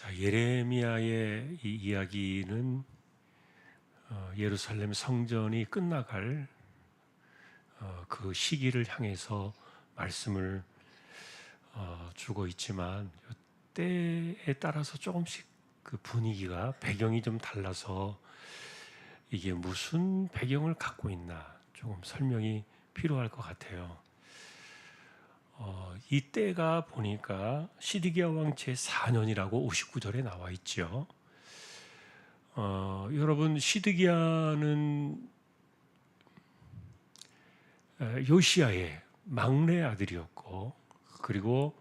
자, 예레미야의 이 이야기는 예루살렘 성전이 끝나갈 그 시기를 향해서 말씀을 주고 있지만 때에 따라서 조금씩 그 분위기가 배경이 좀 달라서 이게 무슨 배경을 갖고 있나 조금 설명이 필요할 것 같아요. 이 때가 보니까 시드기야 왕 제4년이라고 59절에 나와 있죠. 여러분, 시드기야는 요시야의 막내 아들이었고, 그리고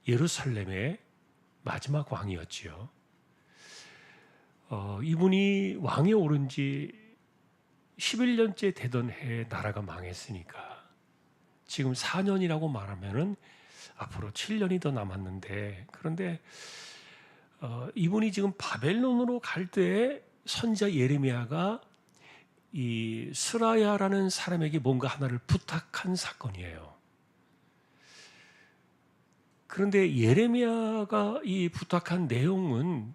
예루살렘의 마지막 왕이었지요. 이분이 왕에 오른 지 11년째 되던 해에 나라가 망했으니까 지금 4년이라고 말하면은 앞으로 7년이 더 남았는데, 그런데 이분이 지금 바벨론으로 갈 때에 선지자 예레미야가 이 스라야라는 사람에게 뭔가 하나를 부탁한 사건이에요. 그런데 예레미야가 이 부탁한 내용은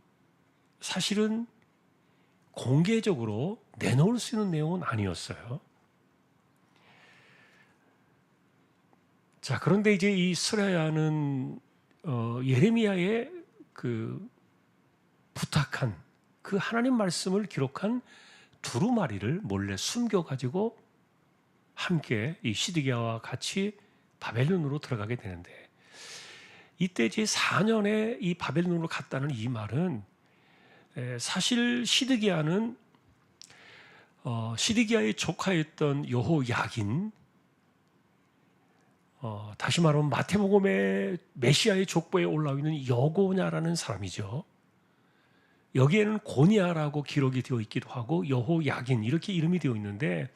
사실은 공개적으로 내놓을 수 있는 내용은 아니었어요. 자, 그런데 이제 이 스라야는 예레미야의 그 부탁한 그 하나님 말씀을 기록한 두루마리를 몰래 숨겨가지고 함께 이 시드기야와 같이 바벨론으로 들어가게 되는데, 이때 제 4년에 이 바벨론으로 갔다는 이 말은 사실 시드기야는 시드기야의 조카였던 여호야긴, 다시 말하면 마태복음의 메시아의 족보에 올라와 있는 여고냐라는 사람이죠. 여기에는 고니야라고 기록이 되어 있기도 하고 여호야긴 이렇게 이름이 되어 있는데,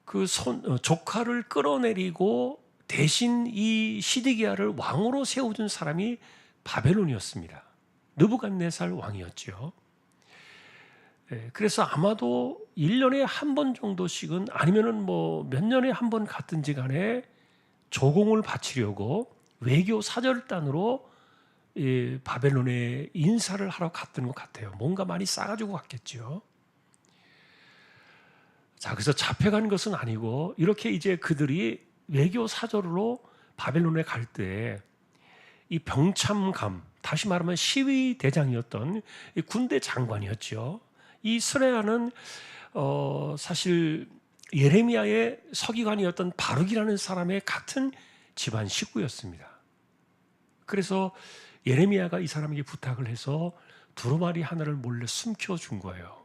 그 조카를 끌어내리고 대신 이 시드기야를 왕으로 세워준 사람이 바벨론이었습니다. 느부갓네살 왕이었죠. 그래서 아마도 1년에 한 번 정도씩은, 아니면은 뭐 몇 년에 한 번 갔든지 간에 조공을 바치려고 외교 사절단으로 바벨론에 인사를 하러 갔던 것 같아요. 뭔가 많이 싸가지고 갔겠죠. 자, 그래서 잡혀간 것은 아니고, 이렇게 이제 그들이 외교 사절로 바벨론에 갈 때 이 병참감, 다시 말하면 시위 대장이었던 군대 장관이었죠. 이 스레야는 사실 예레미야의 서기관이었던 바룩이라는 사람의 같은 집안 식구였습니다. 그래서 예레미야가 이 사람에게 부탁을 해서 두루마리 하나를 몰래 숨겨준 거예요.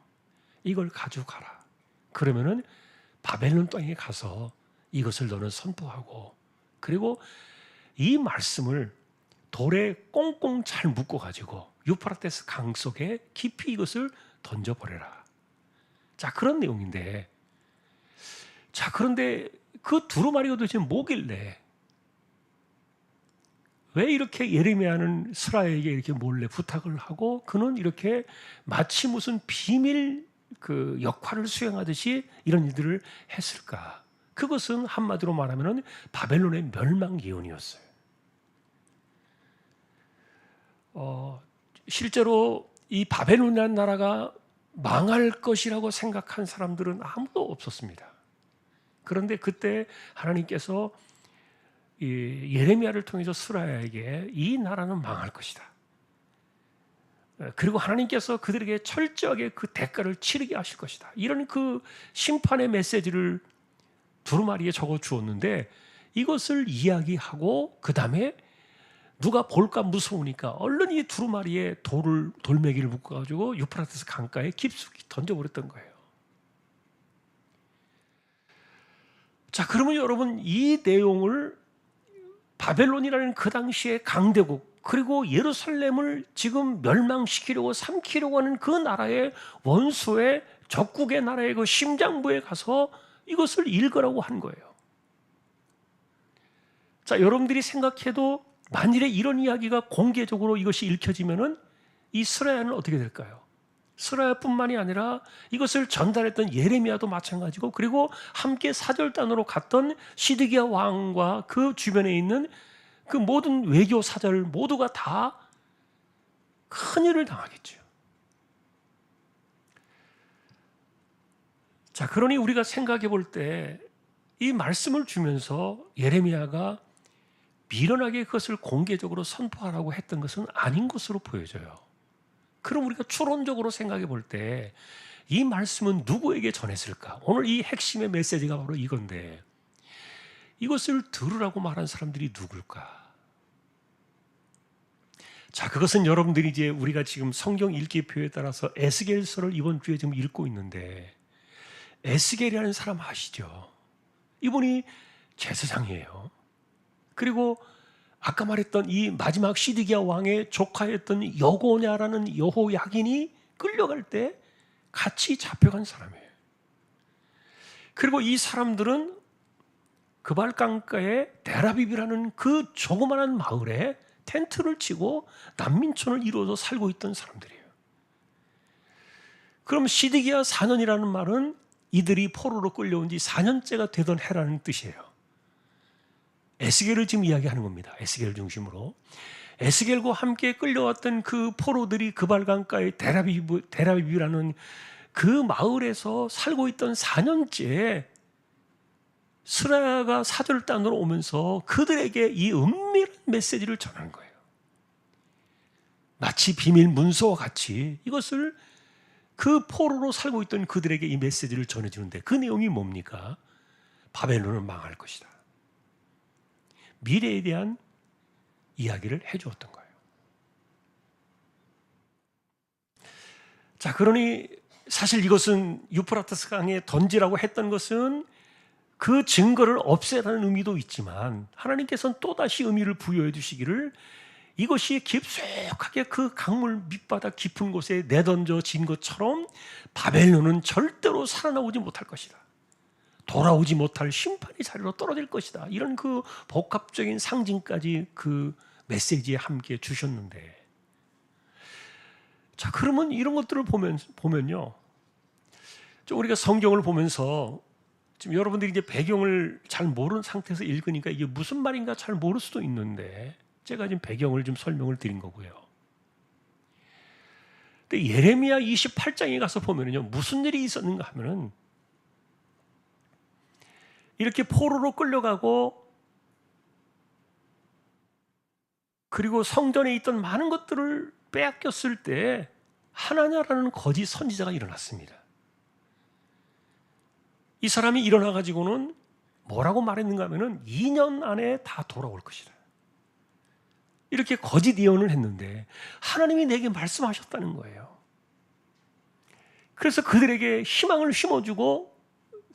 이걸 가져가라. 그러면은 바벨론 땅에 가서 이것을 너는 선포하고, 그리고 이 말씀을 돌에 꽁꽁 잘 묶어가지고 유프라테스 강 속에 깊이 이것을 던져버려라. 자, 그런 내용인데, 자, 그런데 그 두루마리가 도대체 뭐길래, 왜 이렇게 예레미야는 스라야에게 이렇게 몰래 부탁을 하고 그는 이렇게 마치 무슨 비밀 그 역할을 수행하듯이 이런 일들을 했을까? 그것은 한마디로 말하면 바벨론의 멸망 예언이었어요. 실제로 이 바벨론이라는 나라가 망할 것이라고 생각한 사람들은 아무도 없었습니다. 그런데 그때 하나님께서 예레미야를 통해서 스라야에게 이 나라는 망할 것이다. 그리고 하나님께서 그들에게 철저하게 그 대가를 치르게 하실 것이다. 이런 그 심판의 메시지를 두루마리에 적어 주었는데, 이것을 이야기하고 그 다음에 누가 볼까 무서우니까 얼른 이 두루마리에 돌멩이를 묶어가지고 유프라테스 강가에 깊숙이 던져버렸던 거예요. 자, 그러면 여러분, 이 내용을 바벨론이라는 그 당시의 강대국, 그리고 예루살렘을 지금 멸망시키려고 삼키려고 하는 그 나라의 원수의 적국의 나라의 그 심장부에 가서 이것을 읽으라고 한 거예요. 자, 여러분들이 생각해도 만일에 이런 이야기가 공개적으로 이것이 읽혀지면은 이 스라야는 어떻게 될까요? 스라야뿐만이 아니라 이것을 전달했던 예레미야도 마찬가지고, 그리고 함께 사절단으로 갔던 시드기야 왕과 그 주변에 있는 그 모든 외교 사절 모두가 다 큰일을 당하겠죠. 자, 그러니 우리가 생각해 볼 때 이 말씀을 주면서 예레미야가 미련하게 그것을 공개적으로 선포하라고 했던 것은 아닌 것으로 보여져요. 그럼 우리가 추론적으로 생각해 볼 때 이 말씀은 누구에게 전했을까? 오늘 이 핵심의 메시지가 바로 이건데 이것을 들으라고 말한 사람들이 누굴까? 자, 그것은 여러분들이 이제 우리가 지금 성경 읽기표에 따라서 에스겔서를 이번 주에 지금 읽고 있는데 에스겔이라는 사람 아시죠? 이분이 제사장이에요. 그리고 아까 말했던 이 마지막 시드기야 왕의 조카였던 여고냐라는 여호야긴이 끌려갈 때 같이 잡혀간 사람이에요. 그리고 이 사람들은 그발 강가에 데라빕이라는 그 조그마한 마을에 텐트를 치고 난민촌을 이루어서 살고 있던 사람들이에요. 그럼 시드기야 4년이라는 말은 이들이 포로로 끌려온 지 4년째가 되던 해라는 뜻이에요. 에스겔을 지금 이야기하는 겁니다. 에스겔을 중심으로. 에스겔과 함께 끌려왔던 그 포로들이 그발 강가의 데라빕이라는 그 마을에서 살고 있던 4년째 스라야가 사절단으로 오면서 그들에게 이 은밀한 메시지를 전하는 거예요. 마치 비밀 문서와 같이 이것을 그 포로로 살고 있던 그들에게 이 메시지를 전해주는데 그 내용이 뭡니까? 바벨론은 망할 것이다. 미래에 대한 이야기를 해주었던 거예요. 자, 그러니 사실 이것은 유프라테스 강에 던지라고 했던 것은 그 증거를 없애라는 의미도 있지만 하나님께서는 또다시 의미를 부여해 주시기를 이것이 깊숙하게 그 강물 밑바닥 깊은 곳에 내던져진 것처럼 바벨론은 절대로 살아나오지 못할 것이다. 돌아오지 못할 심판의 자리로 떨어질 것이다. 이런 그 복합적인 상징까지 그 메시지에 함께 주셨는데, 자, 그러면 이런 것들을 보면요, 좀 우리가 성경을 보면서 지금 여러분들이 이제 배경을 잘 모르는 상태에서 읽으니까 이게 무슨 말인가 잘 모를 수도 있는데 제가 지금 배경을 좀 설명을 드린 거고요. 근데 예레미야 28장에 가서 보면요, 무슨 일이 있었는가 하면은 이렇게 포로로 끌려가고 그리고 성전에 있던 많은 것들을 빼앗겼을 때 하나냐라는 거짓 선지자가 일어났습니다. 이 사람이 일어나 가지고는 뭐라고 말했는가 하면은 2년 안에 다 돌아올 것이다. 이렇게 거짓 예언을 했는데 하나님이 내게 말씀하셨다는 거예요. 그래서 그들에게 희망을 심어주고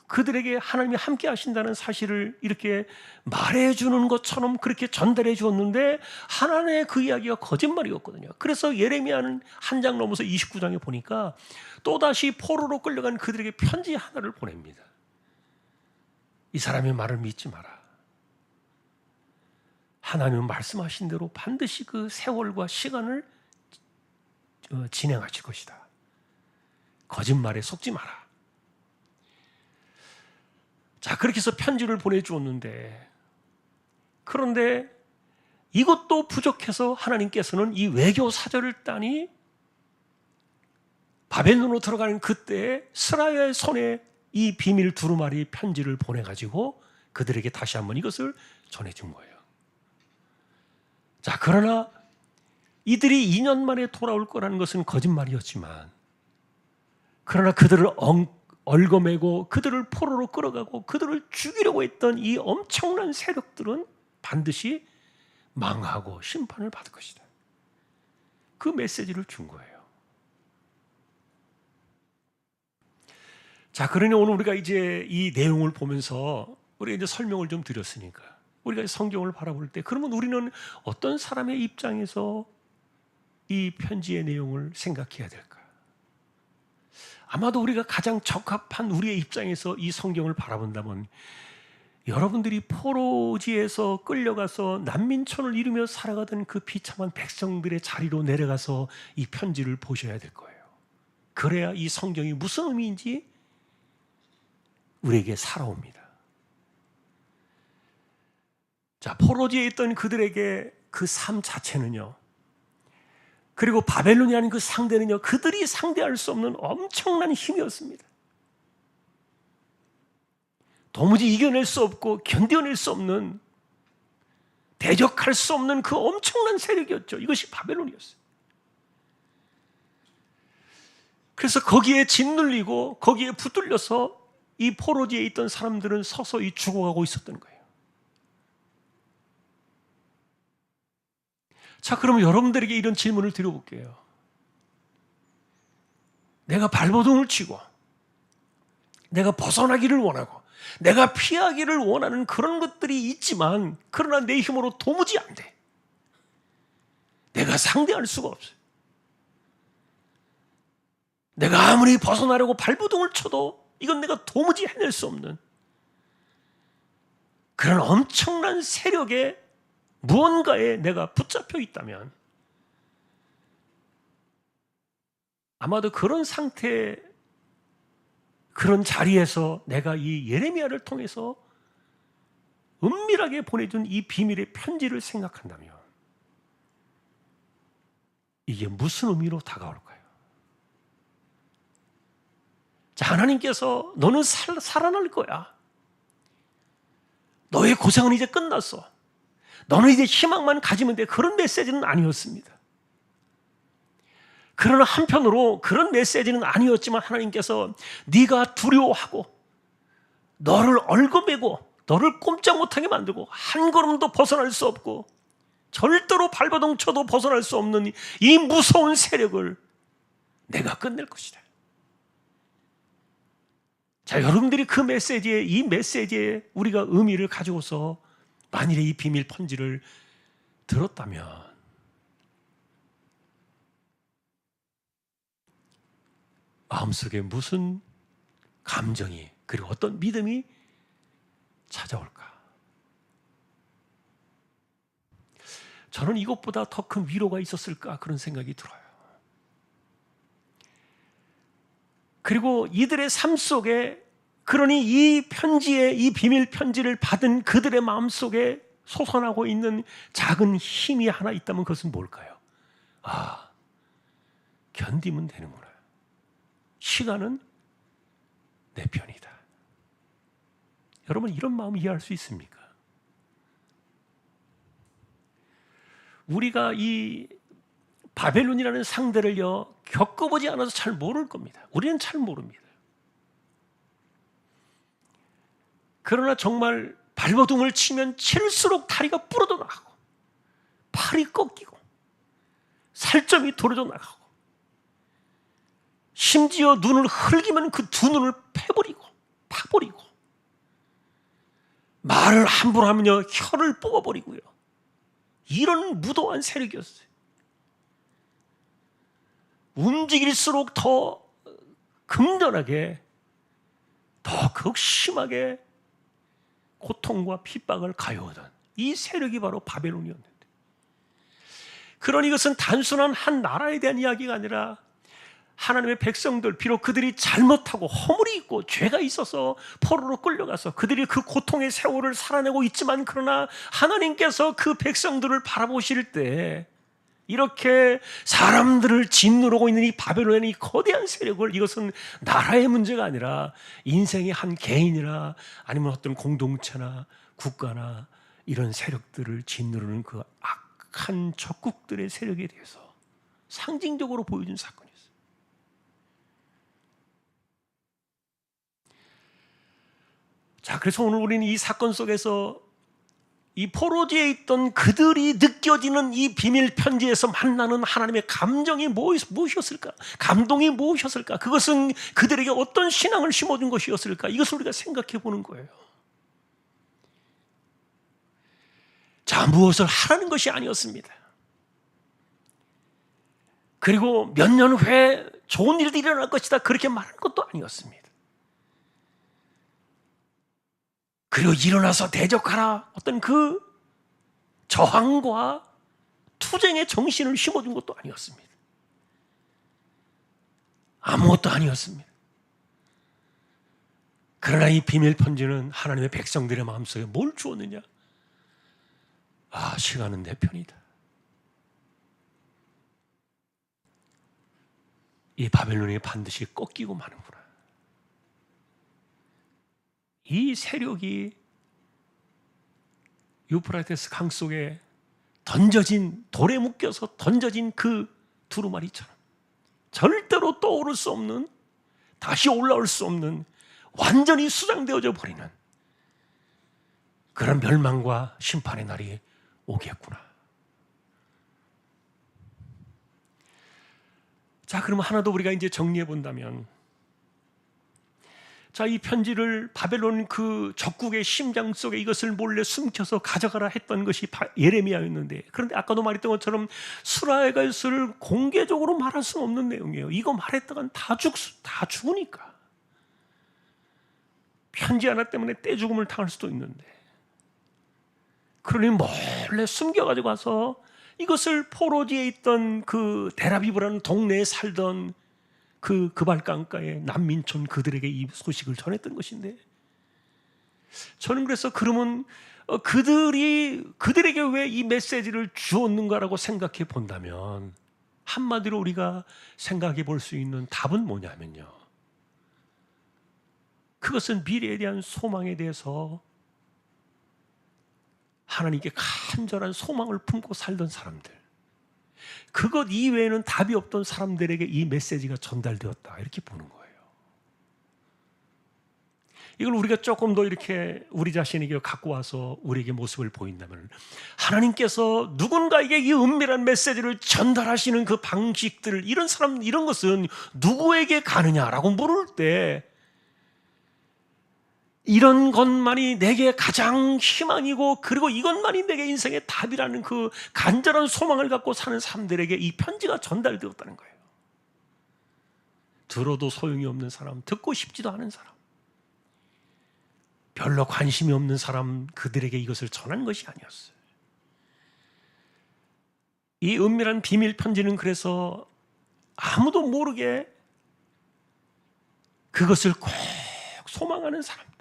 그들에게 하나님이 함께 하신다는 사실을 이렇게 말해주는 것처럼 그렇게 전달해 주었는데 하나님의 그 이야기가 거짓말이었거든요. 그래서 예레미야는 한 장 넘어서 29장에 보니까 또다시 포로로 끌려간 그들에게 편지 하나를 보냅니다. 이 사람의 말을 믿지 마라. 하나님은 말씀하신 대로 반드시 그 세월과 시간을 진행하실 것이다. 거짓말에 속지 마라. 자, 그렇게 해서 편지를 보내주었는데, 그런데 이것도 부족해서 하나님께서는 이 외교 사절을 따니 바벨론으로 들어가는 그때 스라야의 손에 이 비밀 두루마리 편지를 보내가지고 그들에게 다시 한번 이것을 전해준 거예요. 자, 그러나 이들이 2년 만에 돌아올 거라는 것은 거짓말이었지만, 그러나 그들을 얽어매고 그들을 포로로 끌어가고 그들을 죽이려고 했던 이 엄청난 세력들은 반드시 망하고 심판을 받을 것이다. 그 메시지를 준 거예요. 자, 그러니 오늘 우리가 이제 이 내용을 보면서 우리가 이제 설명을 좀 드렸으니까 우리가 성경을 바라볼 때 그러면 우리는 어떤 사람의 입장에서 이 편지의 내용을 생각해야 될까? 아마도 우리가 가장 적합한 우리의 입장에서 이 성경을 바라본다면 여러분들이 포로지에서 끌려가서 난민촌을 이루며 살아가던 그 비참한 백성들의 자리로 내려가서 이 편지를 보셔야 될 거예요. 그래야 이 성경이 무슨 의미인지 우리에게 살아옵니다. 자, 포로지에 있던 그들에게 그 삶 자체는요, 그리고 바벨론이라는 그 상대는요, 그들이 상대할 수 없는 엄청난 힘이었습니다. 도무지 이겨낼 수 없고 견뎌낼 수 없는, 대적할 수 없는 그 엄청난 세력이었죠. 이것이 바벨론이었어요. 그래서 거기에 짓눌리고 거기에 붙들려서 이 포로지에 있던 사람들은 서서히 죽어가고 있었던 거예요. 자, 그러면 여러분들에게 이런 질문을 드려볼게요. 내가 발버둥을 치고 내가 벗어나기를 원하고 내가 피하기를 원하는 그런 것들이 있지만, 그러나 내 힘으로 도무지 안 돼. 내가 상대할 수가 없어요. 내가 아무리 벗어나려고 발버둥을 쳐도 이건 내가 도무지 해낼 수 없는 그런 엄청난 세력의 무언가에 내가 붙잡혀 있다면, 아마도 그런 상태, 그런 자리에서 내가 이 예레미야를 통해서 은밀하게 보내준 이 비밀의 편지를 생각한다면 이게 무슨 의미로 다가올까요? 자, 하나님께서 너는 살아날 거야. 너의 고생은 이제 끝났어. 너는 이제 희망만 가지면 돼. 그런 메시지는 아니었습니다. 그러나 한편으로 그런 메시지는 아니었지만 하나님께서 네가 두려워하고 너를 얽어매고 너를 꼼짝 못하게 만들고 한 걸음도 벗어날 수 없고 절대로 발버둥 쳐도 벗어날 수 없는 이 무서운 세력을 내가 끝낼 것이다. 자, 여러분들이 그 메시지에, 이 메시지에 우리가 의미를 가지고서 만일에 이 비밀 편지를 들었다면 마음속에 무슨 감정이, 그리고 어떤 믿음이 찾아올까? 저는 이것보다 더 큰 위로가 있었을까, 그런 생각이 들어요. 그리고 이들의 삶 속에, 그러니 이 편지에, 이 비밀 편지를 받은 그들의 마음 속에 솟아나고 있는 작은 힘이 하나 있다면 그것은 뭘까요? 아, 견디면 되는구나. 시간은 내 편이다. 여러분, 이런 마음 이해할 수 있습니까? 우리가 이 바벨론이라는 상대를요, 겪어보지 않아서 잘 모를 겁니다. 우리는 잘 모릅니다. 그러나 정말 발버둥을 치면 칠수록 다리가 부러져 나가고 팔이 꺾이고 살점이 도려져 나가고 심지어 눈을 흘기면 그 두 눈을 파버리고 말을 함부로 하면요, 혀를 뽑아버리고요. 이런 무도한 세력이었어요. 움직일수록 더 극렬하게, 더 극심하게 고통과 핍박을 가해오던 이 세력이 바로 바벨론이었는데, 그러니 이것은 단순한 한 나라에 대한 이야기가 아니라 하나님의 백성들, 비록 그들이 잘못하고 허물이 있고 죄가 있어서 포로로 끌려가서 그들이 그 고통의 세월을 살아내고 있지만, 그러나 하나님께서 그 백성들을 바라보실 때 이렇게 사람들을 짓누르고 있는 이 바벨론의 이 거대한 세력을, 이것은 나라의 문제가 아니라 인생의 한 개인이나 아니면 어떤 공동체나 국가나 이런 세력들을 짓누르는 그 악한 적국들의 세력에 대해서 상징적으로 보여준 사건이었어요. 자, 그래서 오늘 우리는 이 사건 속에서 이 포로지에 있던 그들이 느껴지는 이 비밀 편지에서 만나는 하나님의 감정이 무엇이었을까? 감동이 무엇이었을까? 그것은 그들에게 어떤 신앙을 심어준 것이었을까? 이것을 우리가 생각해 보는 거예요. 자, 무엇을 하라는 것이 아니었습니다. 그리고 몇 년 후에 좋은 일이 일어날 것이다, 그렇게 말하는 것도 아니었습니다. 그리고 일어나서 대적하라, 어떤 그 저항과 투쟁의 정신을 심어준 것도 아니었습니다. 아무것도 아니었습니다. 그러나 이 비밀 편지는 하나님의 백성들의 마음속에 뭘 주었느냐? 아, 시간은 내 편이다. 이 바벨론이 반드시 꺾이고 마는구나. 이 세력이 유프라테스 강 속에 던져진, 돌에 묶여서 던져진 그 두루마리처럼 절대로 떠오를 수 없는, 다시 올라올 수 없는, 완전히 수장되어져 버리는 그런 멸망과 심판의 날이 오겠구나. 자, 그럼 하나 더 우리가 이제 정리해 본다면, 자, 이 편지를 바벨론 그 적국의 심장 속에 이것을 몰래 숨겨서 가져가라 했던 것이 예레미야였는데, 그런데 아까도 말했던 것처럼 수라의 것을 공개적으로 말할 수 없는 내용이에요. 이거 말했다간 다 죽으니까. 편지 하나 때문에 떼죽음을 당할 수도 있는데, 그러니 몰래 숨겨가지고 가서 이것을 포로지에 있던 그 데라비브라는 동네에 살던 그 그발강가의 난민촌 그들에게 이 소식을 전했던 것인데, 저는 그래서 그러면 그들에게 왜 이 메시지를 주었는가라고 생각해 본다면, 한마디로 우리가 생각해 볼 수 있는 답은 뭐냐면요, 그것은 미래에 대한 소망에 대해서 하나님께 간절한 소망을 품고 살던 사람들, 그것 이외에는 답이 없던 사람들에게 이 메시지가 전달되었다, 이렇게 보는 거예요. 이걸 우리가 조금 더 이렇게 우리 자신에게 갖고 와서 우리에게 모습을 보인다면, 하나님께서 누군가에게 이 은밀한 메시지를 전달하시는 그 방식들, 이런 것은 누구에게 가느냐라고 물을 때, 이런 것만이 내게 가장 희망이고, 그리고 이것만이 내게 인생의 답이라는 그 간절한 소망을 갖고 사는 사람들에게 이 편지가 전달되었다는 거예요. 들어도 소용이 없는 사람, 듣고 싶지도 않은 사람, 별로 관심이 없는 사람, 그들에게 이것을 전한 것이 아니었어요. 이 은밀한 비밀 편지는 그래서 아무도 모르게 그것을 꼭 소망하는 사람들,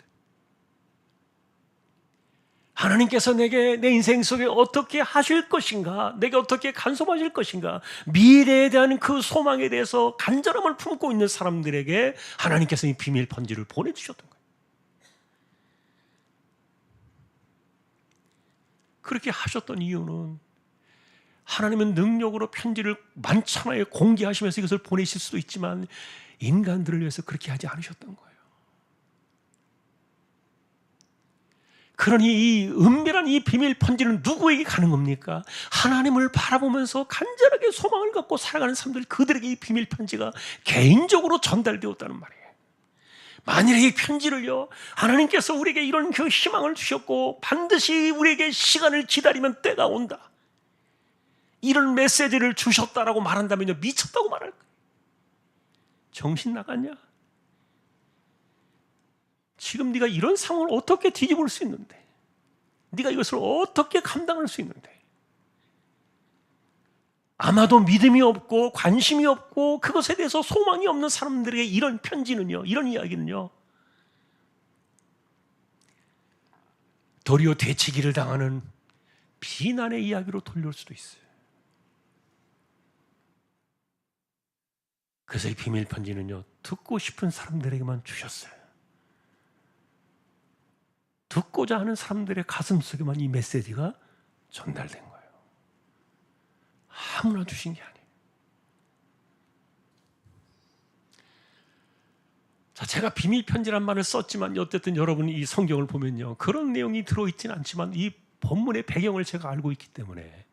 하나님께서 내게 내 인생 속에 어떻게 하실 것인가, 내게 어떻게 간섭하실 것인가, 미래에 대한 그 소망에 대해서 간절함을 품고 있는 사람들에게 하나님께서 이 비밀 편지를 보내주셨던 거예요. 그렇게 하셨던 이유는, 하나님은 능력으로 편지를 만천하에 공개하시면서 이것을 보내실 수도 있지만 인간들을 위해서 그렇게 하지 않으셨던 거예요. 그러니 이 은밀한 이 비밀 편지는 누구에게 가는 겁니까? 하나님을 바라보면서 간절하게 소망을 갖고 살아가는 사람들, 그들에게 이 비밀 편지가 개인적으로 전달되었다는 말이에요. 만일에 이 편지를요, 하나님께서 우리에게 이런 그 희망을 주셨고 반드시 우리에게 시간을 기다리면 때가 온다, 이런 메시지를 주셨다라고 말한다면요, 미쳤다고 말할 거예요. 정신 나갔냐? 지금 네가 이런 상황을 어떻게 뒤집을 수 있는데, 네가 이것을 어떻게 감당할 수 있는데, 아마도 믿음이 없고 관심이 없고 그것에 대해서 소망이 없는 사람들에게 이런 편지는요, 이런 이야기는요, 도리어 되치기를 당하는 비난의 이야기로 돌려올 수도 있어요. 그래서 이 비밀 편지는요, 듣고 싶은 사람들에게만 주셨어요. 듣고자 하는 사람들의 가슴 속에만 이 메시지가 전달된 거예요. 아무나 주신 게 아니에요. 자, 제가 비밀 편지란 말을 썼지만 어쨌든 여러분이 이 성경을 보면요, 그런 내용이 들어있지는 않지만 이 본문의 배경을 제가 알고 있기 때문에,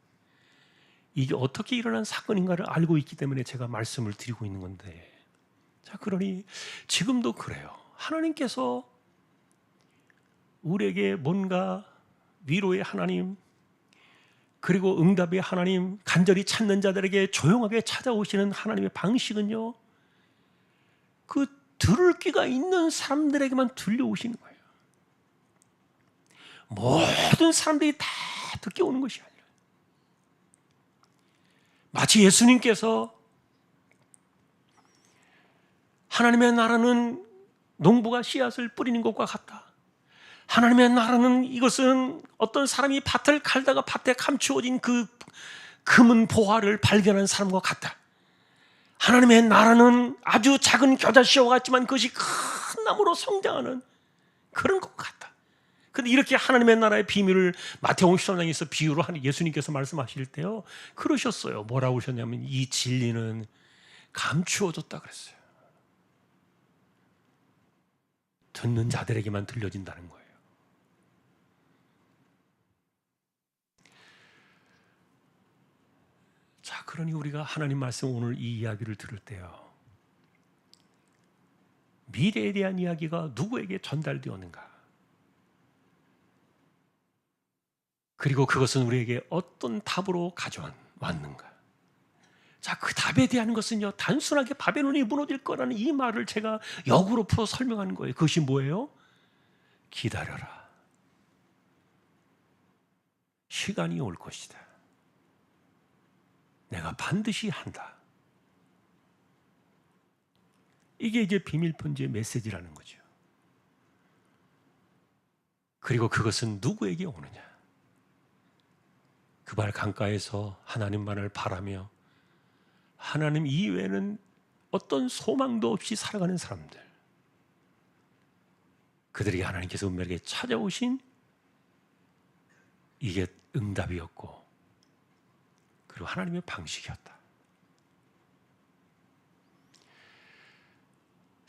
이게 어떻게 일어난 사건인가를 알고 있기 때문에 제가 말씀을 드리고 있는 건데, 자, 그러니 지금도 그래요. 하나님께서 우리에게 뭔가 위로의 하나님, 그리고 응답의 하나님, 간절히 찾는 자들에게 조용하게 찾아오시는 하나님의 방식은요, 그 들을 귀가 있는 사람들에게만 들려오시는 거예요. 모든 사람들이 다 듣게 오는 것이 아니라, 마치 예수님께서 하나님의 나라는 농부가 씨앗을 뿌리는 것과 같다, 하나님의 나라는 이것은 어떤 사람이 밭을 갈다가 밭에 감추어진 그 금은 보화를 발견한 사람과 같다, 하나님의 나라는 아주 작은 겨자씨와 같지만 그것이 큰 나무로 성장하는 그런 것 같다. 근데 이렇게 하나님의 나라의 비밀을 마태복음 13장에서 비유로 하는 예수님께서 말씀하실 때요, 그러셨어요. 뭐라고 하셨냐면 이 진리는 감추어졌다 그랬어요. 듣는 자들에게만 들려진다는 거예요. 자, 그러니 우리가 하나님 말씀 오늘 이 이야기를 들을 때요, 미래에 대한 이야기가 누구에게 전달되었는가? 그리고 그것은 우리에게 어떤 답으로 가져왔는가? 자, 그 답에 대한 것은요, 단순하게 바벨론이 무너질 거라는 이 말을 제가 역으로 풀어 설명하는 거예요. 그것이 뭐예요? 기다려라. 시간이 올 것이다. 내가 반드시 한다. 이게 이제 비밀 편지의 메시지라는 거죠. 그리고 그것은 누구에게 오느냐? 그발 강가에서 하나님만을 바라며 하나님 이외에는 어떤 소망도 없이 살아가는 사람들, 그들에게 하나님께서 운명하게 찾아오신 이게 응답이었고, 그리고 하나님의 방식이었다.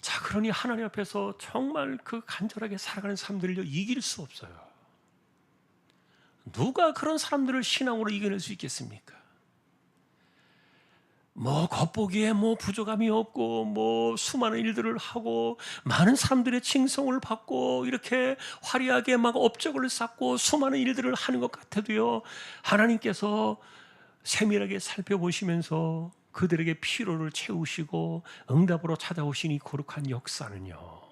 자, 그러니 하나님 앞에서 정말 그 간절하게 살아가는 사람들을 이길 수 없어요. 누가 그런 사람들을 신앙으로 이겨낼 수 있겠습니까? 뭐 겉보기에 뭐 부족함이 없고 뭐 수많은 일들을 하고 많은 사람들의 칭송을 받고 이렇게 화려하게 막 업적을 쌓고 수많은 일들을 하는 것 같아도요, 하나님께서 세밀하게 살펴보시면서 그들에게 피로를 채우시고 응답으로 찾아오신 이 거룩한 역사는요,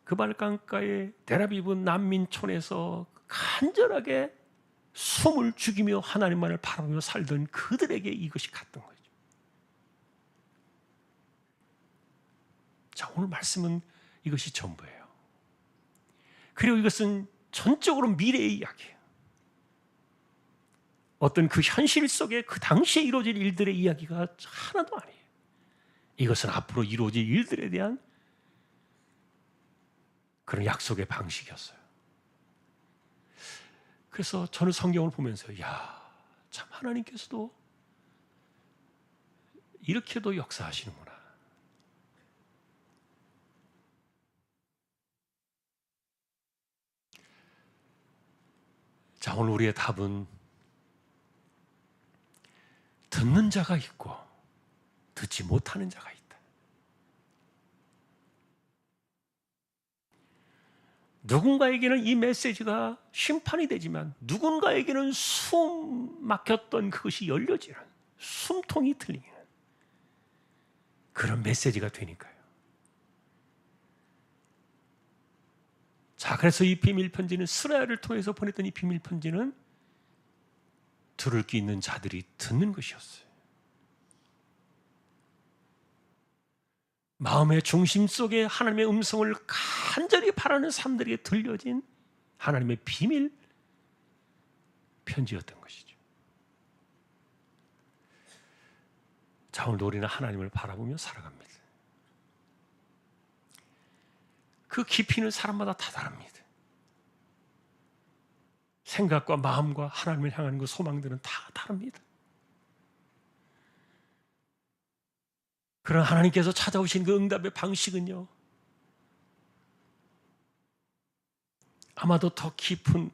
그발강가의 데라비브 난민촌에서 간절하게 숨을 죽이며 하나님만을 바라보며 살던 그들에게 이것이 갔던 거죠. 자, 오늘 말씀은 이것이 전부예요. 그리고 이것은 전적으로 미래의 이야기예요. 어떤 그 현실 속에 그 당시에 이루어질 일들의 이야기가 하나도 아니에요. 이것은 앞으로 이루어질 일들에 대한 그런 약속의 방식이었어요. 그래서 저는 성경을 보면서 참 하나님께서도 이렇게도 역사하시는구나. 자, 오늘 우리의 답은 듣는 자가 있고 듣지 못하는 자가 있다. 누군가에게는 이 메시지가 심판이 되지만 누군가에게는 숨 막혔던 그것이 열려지는, 숨통이 틀리는 그런 메시지가 되니까요. 자, 그래서 이 비밀 편지는, 스라야를 통해서 보냈던 이 비밀 편지는 들을 게 있는 자들이 듣는 것이었어요. 마음의 중심 속에 하나님의 음성을 간절히 바라는 사람들에게 들려진 하나님의 비밀 편지였던 것이죠. 자, 오늘도 우리는 하나님을 바라보며 살아갑니다. 그 깊이는 사람마다 다 다릅니다. 생각과 마음과 하나님을 향하는 그 소망들은 다 다릅니다. 그러나 하나님께서 찾아오신 그 응답의 방식은요, 아마도 더 깊은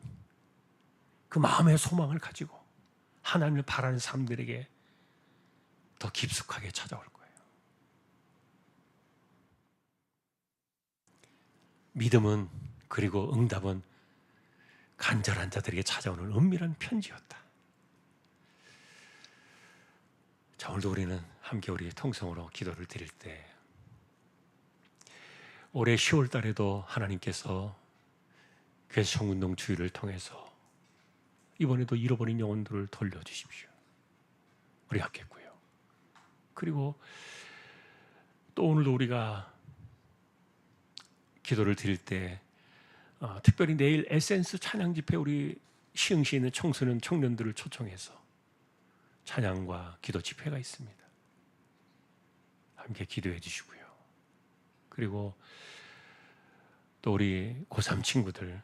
그 마음의 소망을 가지고 하나님을 바라는 사람들에게 더 깊숙하게 찾아올 거예요. 믿음은, 그리고 응답은 간절한 자들에게 찾아오는 은밀한 편지였다. 자, 오늘도 우리는 함께 우리 통성으로 기도를 드릴 때, 올해 10월 달에도 하나님께서 괴성운동 주의를 통해서 이번에도 잃어버린 영혼들을 돌려주십시오. 우리 함께 했고요. 그리고 또 오늘도 우리가 기도를 드릴 때 특별히 내일 에센스 찬양 집회 우리 시흥시에 있는 청소년 청년들을 초청해서 찬양과 기도 집회가 있습니다. 함께 기도해 주시고요. 그리고 또 우리 고3 친구들,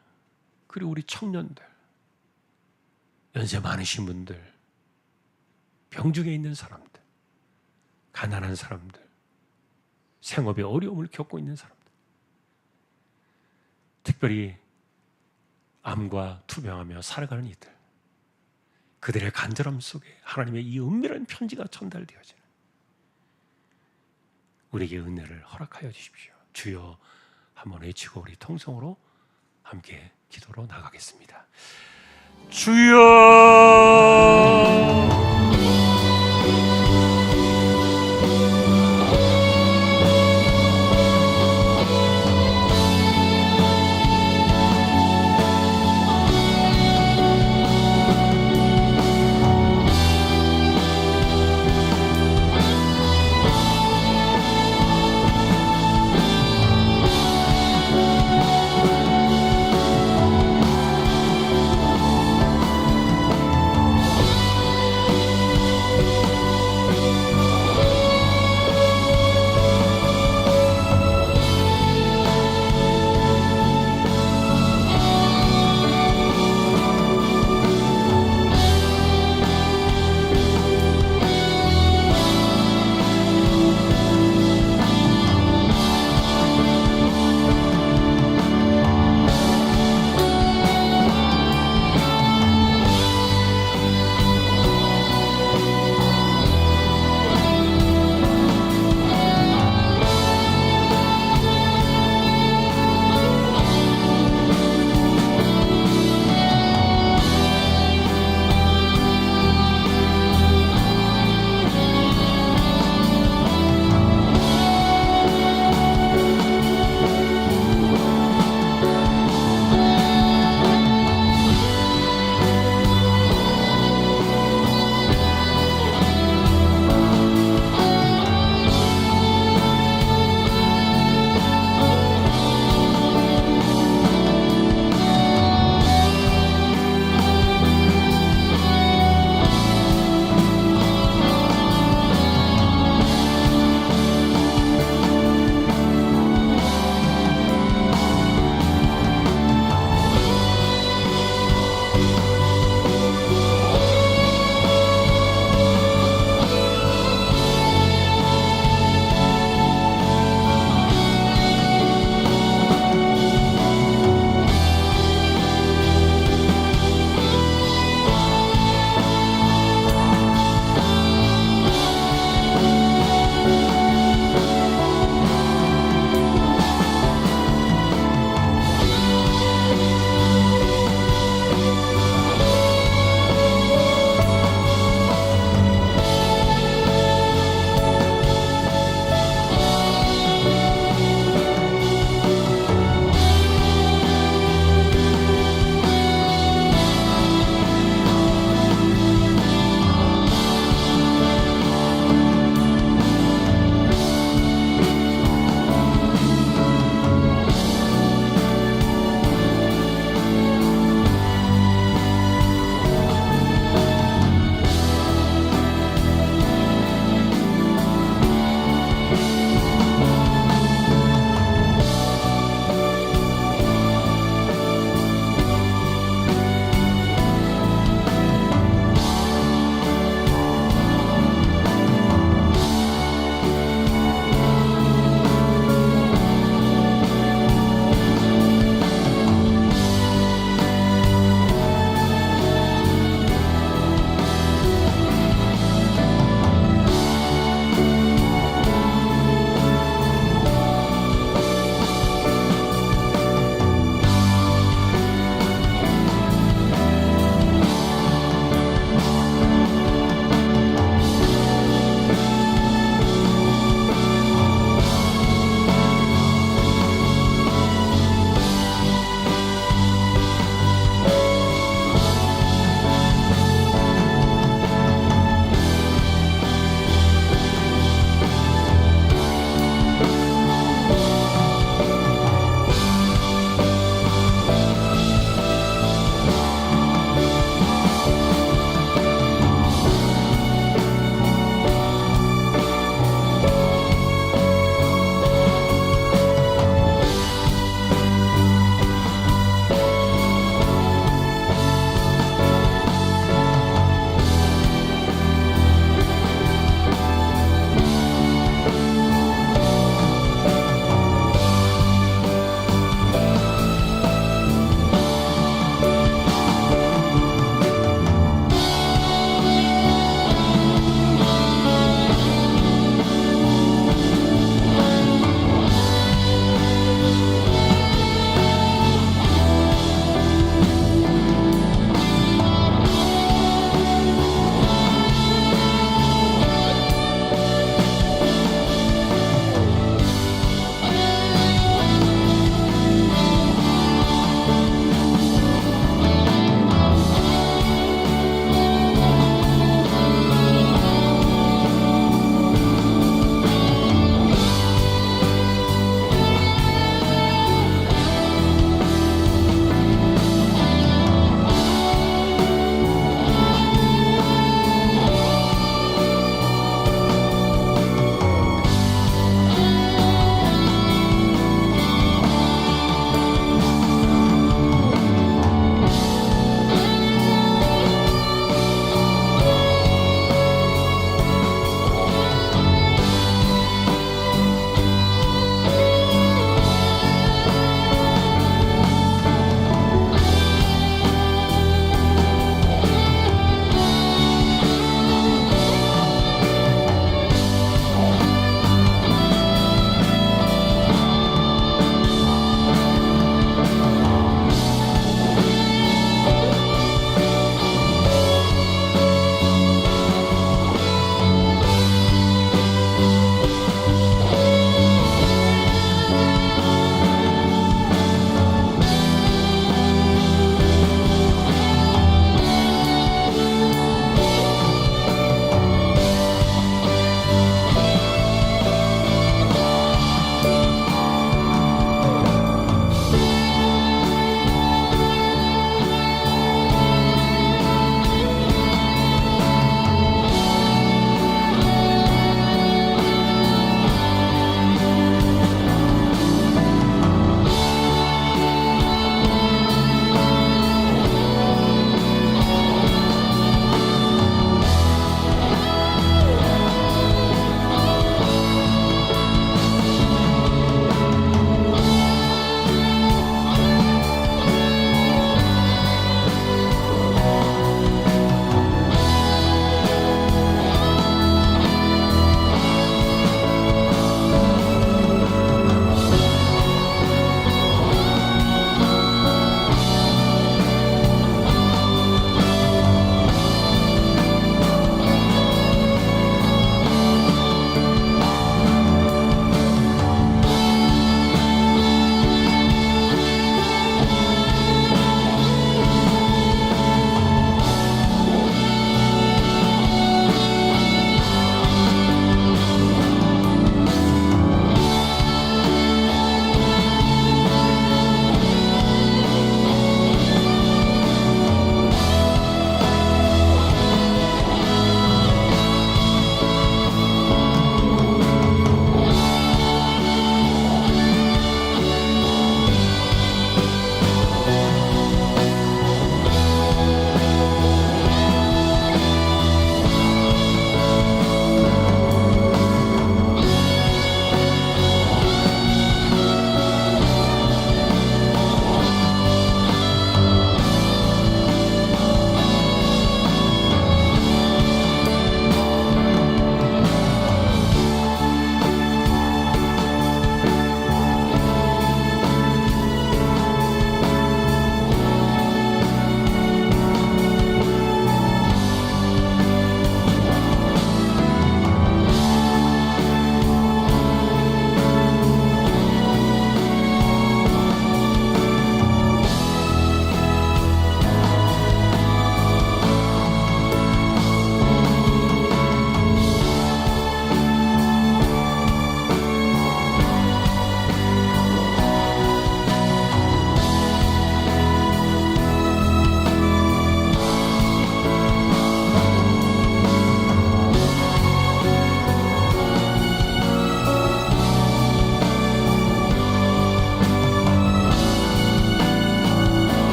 그리고 우리 청년들, 연세 많으신 분들, 병중에 있는 사람들, 가난한 사람들, 생업에 어려움을 겪고 있는 사람들, 특별히 암과 투병하며 살아가는 이들, 그들의 간절함 속에 하나님의 이 은밀한 편지가 전달되어지는 우리에게 은혜를 허락하여 주십시오. 주여 한번 외치고 우리 통성으로 함께 기도로 나가겠습니다. 주여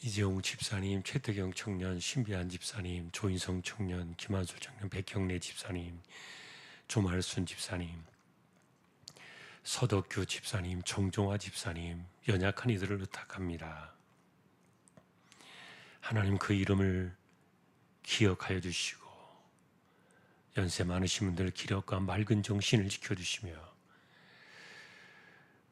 이재용 집사님, 최태경 청년, 신비한 집사님, 조인성 청년, 김한솔 청년, 백경래 집사님, 조말순 집사님, 서덕규 집사님, 정종화 집사님, 연약한 이들을 의탁합니다. 하나님 그 이름을 기억하여 주시고 연세 많으신 분들 기력과 맑은 정신을 지켜주시며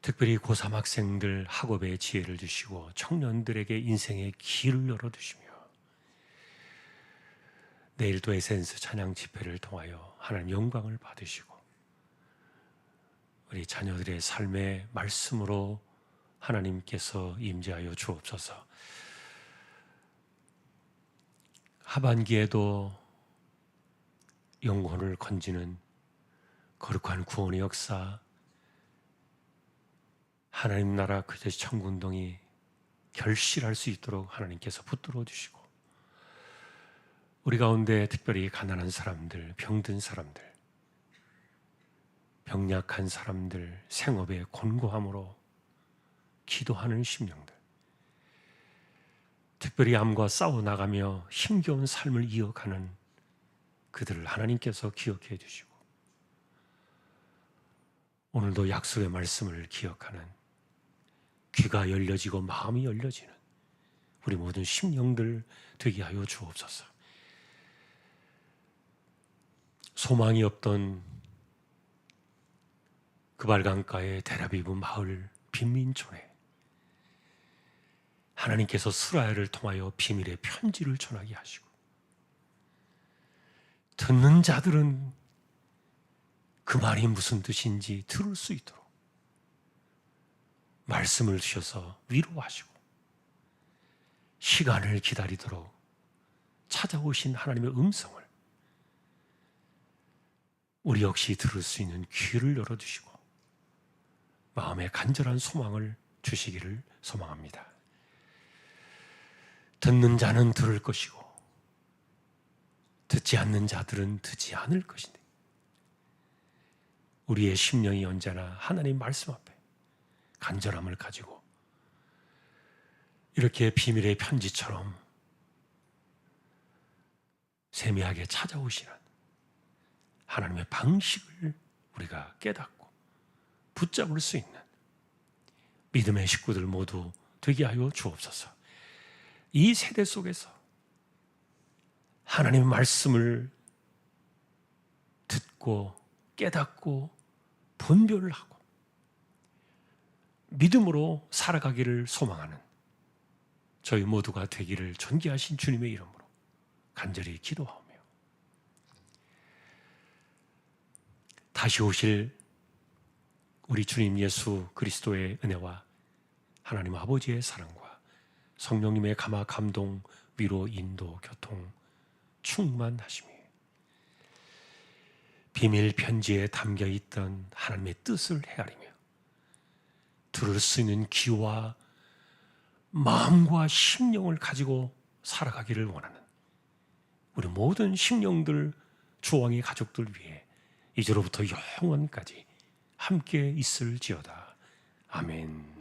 특별히 고3 학생들 학업의 지혜를 주시고 청년들에게 인생의 길을 열어주시며 내일도 에센스 찬양 집회를 통하여 하나님 영광을 받으시고 우리 자녀들의 삶의 말씀으로 하나님께서 임재하여 주옵소서. 하반기에도 영혼을 건지는 거룩한 구원의 역사, 하나님 나라 그저 천군동이 결실할 수 있도록 하나님께서 붙들어 주시고 우리 가운데 특별히 가난한 사람들, 병든 사람들, 병약한 사람들, 생업의 곤고함으로 기도하는 심령들, 특별히 암과 싸워나가며 힘겨운 삶을 이어가는 그들을 하나님께서 기억해 주시고 오늘도 약속의 말씀을 기억하는 귀가 열려지고 마음이 열려지는 우리 모든 심령들 되게 하여 주옵소서. 소망이 없던 그발강가의 데라비브 마을 빈민촌에 하나님께서 스라엘을 통하여 비밀의 편지를 전하게 하시고 듣는 자들은 그 말이 무슨 뜻인지 들을 수 있도록 말씀을 주셔서 위로하시고 시간을 기다리도록 찾아오신 하나님의 음성을 우리 역시 들을 수 있는 귀를 열어주시고 마음에 간절한 소망을 주시기를 소망합니다. 듣는 자는 들을 것이고 듣지 않는 자들은 듣지 않을 것인데 우리의 심령이 언제나 하나님 말씀 앞에 간절함을 가지고 이렇게 비밀의 편지처럼 세미하게 찾아오시는 하나님의 방식을 우리가 깨닫고 붙잡을 수 있는 믿음의 식구들 모두 되게 하여 주옵소서. 이 세대 속에서 하나님의 말씀을 듣고 깨닫고 분별을 하고 믿음으로 살아가기를 소망하는 저희 모두가 되기를 존귀하신 주님의 이름으로 간절히 기도하오며 다시 오실 우리 주님 예수 그리스도의 은혜와 하나님 아버지의 사랑과 성령님의 감화 감동 위로 인도 교통 충만하심이 비밀 편지에 담겨 있던 하나님의 뜻을 헤아리며 들을 수 있는 귀와 마음과 심령을 가지고 살아가기를 원하는 우리 모든 심령들 주왕의 가족들 위해 이제로부터 영원까지 함께 있을지어다. 아멘.